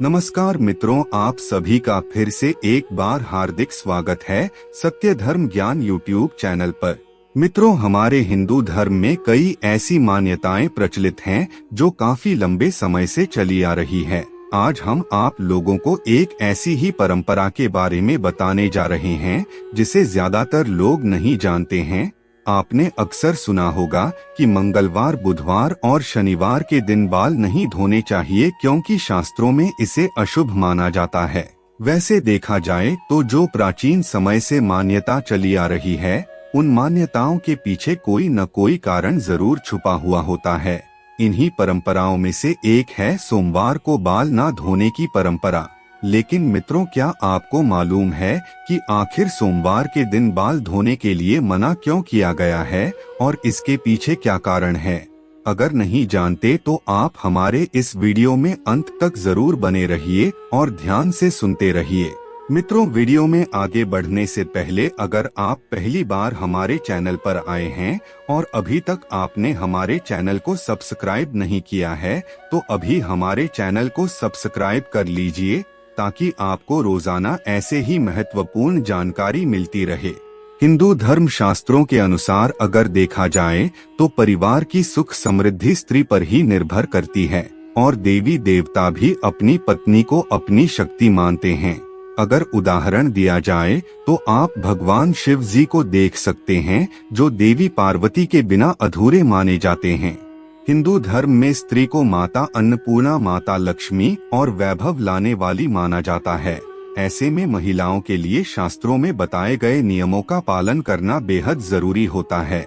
नमस्कार मित्रों, आप सभी का फिर से एक बार हार्दिक स्वागत है सत्य धर्म ज्ञान यूट्यूब चैनल पर। मित्रों, हमारे हिंदू धर्म में कई ऐसी मान्यताएं प्रचलित हैं जो काफी लंबे समय से चली आ रही है। आज हम आप लोगों को एक ऐसी ही परंपरा के बारे में बताने जा रहे हैं जिसे ज्यादातर लोग नहीं जानते हैं। आपने अक्सर सुना होगा कि मंगलवार, बुधवार और शनिवार के दिन बाल नहीं धोने चाहिए क्योंकि शास्त्रों में इसे अशुभ माना जाता है। वैसे देखा जाए तो जो प्राचीन समय से मान्यता चली आ रही है, उन मान्यताओं के पीछे कोई न कोई कारण जरूर छुपा हुआ होता है। इन्हीं परंपराओं में से एक है सोमवार को बाल न धोने की परंपरा। लेकिन मित्रों, क्या आपको मालूम है कि आखिर सोमवार के दिन बाल धोने के लिए मना क्यों किया गया है और इसके पीछे क्या कारण है? अगर नहीं जानते तो आप हमारे इस वीडियो में अंत तक जरूर बने रहिए और ध्यान से सुनते रहिए। मित्रों, वीडियो में आगे बढ़ने से पहले अगर आप पहली बार हमारे चैनल पर आए हैं और अभी तक आपने हमारे चैनल को सब्सक्राइब नहीं किया है, तो अभी हमारे चैनल को सब्सक्राइब कर लीजिए ताकि आपको रोजाना ऐसे ही महत्वपूर्ण जानकारी मिलती रहे। हिंदू धर्म शास्त्रों के अनुसार अगर देखा जाए तो परिवार की सुख समृद्धि स्त्री पर ही निर्भर करती है और देवी देवता भी अपनी पत्नी को अपनी शक्ति मानते हैं। अगर उदाहरण दिया जाए तो आप भगवान शिव जी को देख सकते हैं जो देवी पार्वती के बिना अधूरे माने जाते हैं। हिंदू धर्म में स्त्री को माता अन्नपूर्णा, माता लक्ष्मी और वैभव लाने वाली माना जाता है। ऐसे में महिलाओं के लिए शास्त्रों में बताए गए नियमों का पालन करना बेहद जरूरी होता है।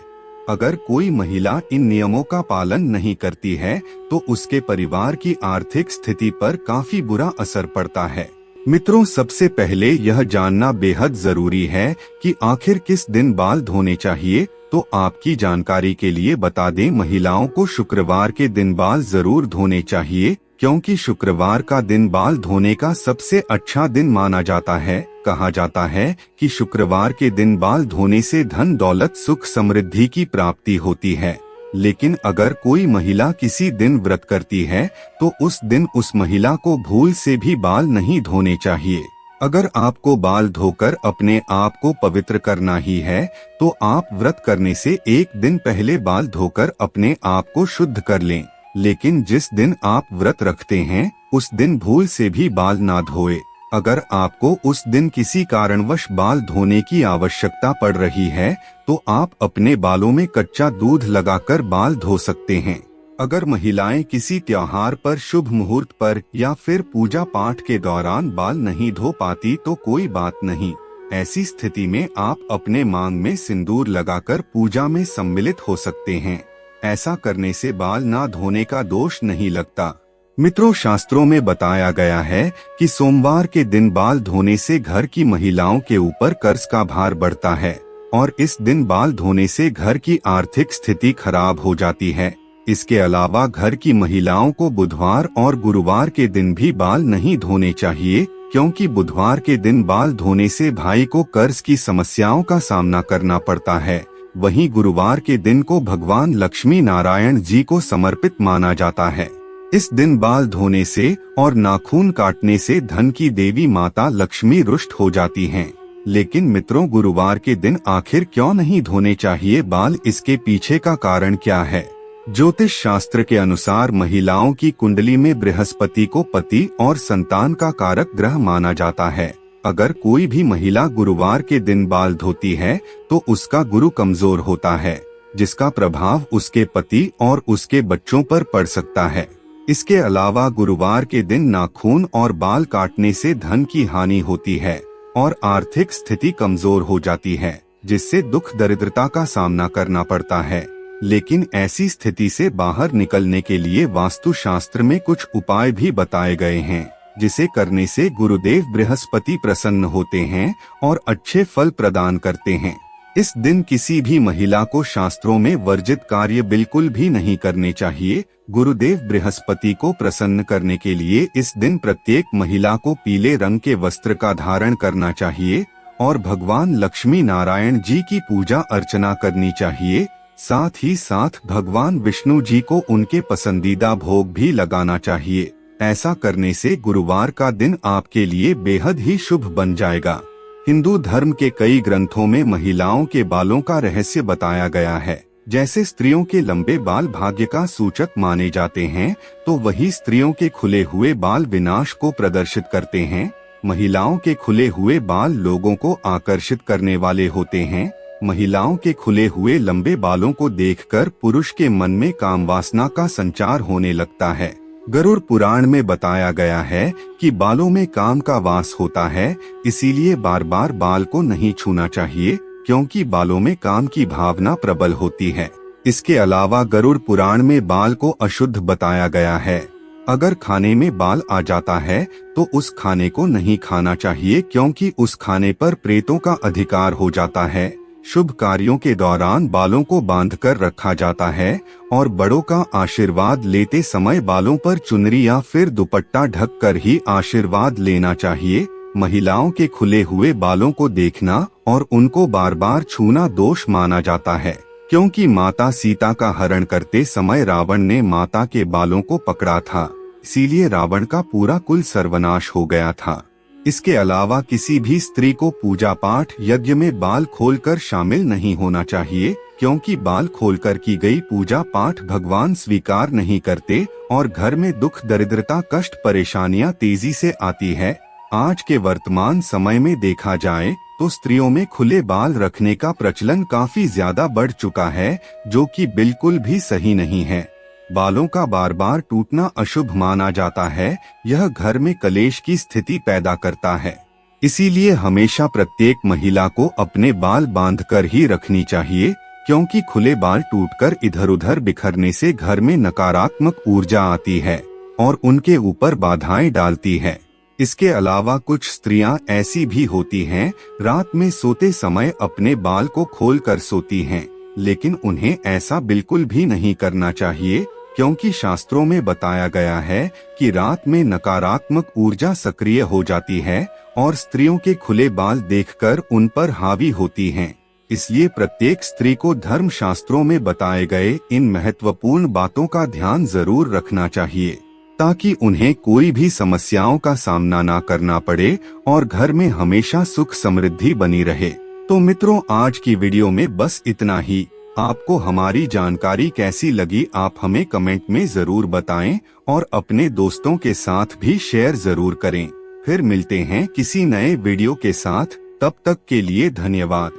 अगर कोई महिला इन नियमों का पालन नहीं करती है तो उसके परिवार की आर्थिक स्थिति पर काफी बुरा असर पड़ता है। मित्रों, सबसे पहले यह जानना बेहद जरूरी है कि आखिर किस दिन बाल धोने चाहिए। तो आपकी जानकारी के लिए बता दें, महिलाओं को शुक्रवार के दिन बाल जरूर धोने चाहिए क्योंकि शुक्रवार का दिन बाल धोने का सबसे अच्छा दिन माना जाता है। कहा जाता है कि शुक्रवार के दिन बाल धोने से धन दौलत सुख समृद्धि की प्राप्ति होती है। लेकिन अगर कोई महिला किसी दिन व्रत करती है तो उस दिन उस महिला को भूल से भी बाल नहीं धोने चाहिए। अगर आपको बाल धोकर अपने आप को पवित्र करना ही है तो आप व्रत करने से एक दिन पहले बाल धोकर अपने आप को शुद्ध कर लें। लेकिन जिस दिन आप व्रत रखते हैं उस दिन भूल से भी बाल ना धोए। अगर आपको उस दिन किसी कारणवश बाल धोने की आवश्यकता पड़ रही है तो आप अपने बालों में कच्चा दूध लगाकर बाल धो सकते हैं। अगर महिलाएं किसी त्योहार पर, शुभ मुहूर्त पर या फिर पूजा पाठ के दौरान बाल नहीं धो पाती तो कोई बात नहीं। ऐसी स्थिति में आप अपने मांग में सिंदूर लगाकर पूजा में सम्मिलित हो सकते हैं। ऐसा करने से बाल ना धोने का दोष नहीं लगता। मित्रों, शास्त्रों में बताया गया है कि सोमवार के दिन बाल धोने से घर की महिलाओं के ऊपर कर्ज का भार बढ़ता है और इस दिन बाल धोने से घर की आर्थिक स्थिति खराब हो जाती है। इसके अलावा घर की महिलाओं को बुधवार और गुरुवार के दिन भी बाल नहीं धोने चाहिए क्योंकि बुधवार के दिन बाल धोने से भाई को कर्ज की समस्याओं का सामना करना पड़ता है। वहीं गुरुवार के दिन को भगवान लक्ष्मी नारायण जी को समर्पित माना जाता है। इस दिन बाल धोने से और नाखून काटने से धन की देवी माता लक्ष्मी रुष्ट हो जाती हैं। लेकिन मित्रों, गुरुवार के दिन आखिर क्यों नहीं धोने चाहिए बाल? इसके पीछे का कारण क्या है? ज्योतिष शास्त्र के अनुसार महिलाओं की कुंडली में बृहस्पति को पति और संतान का कारक ग्रह माना जाता है। अगर कोई भी महिला गुरुवार के दिन बाल धोती है तो उसका गुरु कमजोर होता है, जिसका प्रभाव उसके पति और उसके बच्चों पर पड़ सकता है। इसके अलावा गुरुवार के दिन नाखून और बाल काटने से धन की हानि होती है और आर्थिक स्थिति कमजोर हो जाती है, जिससे दुख दरिद्रता का सामना करना पड़ता है। लेकिन ऐसी स्थिति से बाहर निकलने के लिए वास्तु शास्त्र में कुछ उपाय भी बताए गए हैं, जिसे करने से गुरुदेव बृहस्पति प्रसन्न होते हैं और अच्छे फल प्रदान करते हैं। इस दिन किसी भी महिला को शास्त्रों में वर्जित कार्य बिल्कुल भी नहीं करने चाहिए। गुरुदेव बृहस्पति को प्रसन्न करने के लिए इस दिन प्रत्येक महिला को पीले रंग के वस्त्र का धारण करना चाहिए और भगवान लक्ष्मी नारायण जी की पूजा अर्चना करनी चाहिए। साथ ही साथ भगवान विष्णु जी को उनके पसंदीदा भोग भी लगाना चाहिए। ऐसा करने से गुरुवार का दिन आपके लिए बेहद ही शुभ बन जाएगा। हिंदू धर्म के कई ग्रंथों में महिलाओं के बालों का रहस्य बताया गया है। जैसे स्त्रियों के लंबे बाल भाग्य का सूचक माने जाते हैं, तो वही स्त्रियों के खुले हुए बाल विनाश को प्रदर्शित करते हैं। महिलाओं के खुले हुए बाल लोगों को आकर्षित करने वाले होते हैं। महिलाओं के खुले हुए लंबे बालों को देखकर पुरुष के मन में काम वासना का संचार होने लगता है। गरुड़ पुराण में बताया गया है कि बालों में काम का वास होता है, इसीलिए बार बार बाल को नहीं छूना चाहिए, क्योंकि बालों में काम की भावना प्रबल होती है। इसके अलावा गरुड़ पुराण में बाल को अशुद्ध बताया गया है। अगर खाने में बाल आ जाता है तो उस खाने को नहीं खाना चाहिए, क्योंकि उस खाने पर प्रेतों का अधिकार हो जाता है। शुभ कार्यों के दौरान बालों को बांधकर रखा जाता है और बड़ों का आशीर्वाद लेते समय बालों पर चुनरी या फिर दुपट्टा ढककर ही आशीर्वाद लेना चाहिए। महिलाओं के खुले हुए बालों को देखना और उनको बार बार छूना दोष माना जाता है, क्योंकि माता सीता का हरण करते समय रावण ने माता के बालों को पकड़ा था, इसीलिए रावण का पूरा कुल सर्वनाश हो गया था। इसके अलावा किसी भी स्त्री को पूजा पाठ यज्ञ में बाल खोलकर शामिल नहीं होना चाहिए, क्योंकि बाल खोलकर की गई पूजा पाठ भगवान स्वीकार नहीं करते और घर में दुख दरिद्रता कष्ट परेशानियां तेजी से आती है। आज के वर्तमान समय में देखा जाए तो स्त्रियों में खुले बाल रखने का प्रचलन काफी ज्यादा बढ़ चुका है, जो कि बिल्कुल भी सही नहीं है। बालों का बार बार टूटना अशुभ माना जाता है। यह घर में कलेश की स्थिति पैदा करता है। इसीलिए हमेशा प्रत्येक महिला को अपने बाल बांधकर ही रखनी चाहिए, क्योंकि खुले बाल टूटकर इधर उधर बिखरने से घर में नकारात्मक ऊर्जा आती है और उनके ऊपर बाधाएं डालती है। इसके अलावा कुछ स्त्रियां ऐसी भी होती हैं, रात में सोते समय अपने बाल को खोलकर सोती हैं, लेकिन उन्हें ऐसा बिल्कुल भी नहीं करना चाहिए, क्योंकि शास्त्रों में बताया गया है कि रात में नकारात्मक ऊर्जा सक्रिय हो जाती है और स्त्रियों के खुले बाल देखकर उन पर हावी होती हैं। इसलिए प्रत्येक स्त्री को धर्म शास्त्रों में बताए गए इन महत्वपूर्ण बातों का ध्यान जरूर रखना चाहिए, ताकि उन्हें कोई भी समस्याओं का सामना ना करना पड़े और घर में हमेशा सुख समृद्धि बनी रहे। तो मित्रों, आज की वीडियो में बस इतना ही। आपको हमारी जानकारी कैसी लगी आप हमें कमेंट में जरूर बताएं और अपने दोस्तों के साथ भी शेयर जरूर करें। फिर मिलते हैं किसी नए वीडियो के साथ, तब तक के लिए धन्यवाद।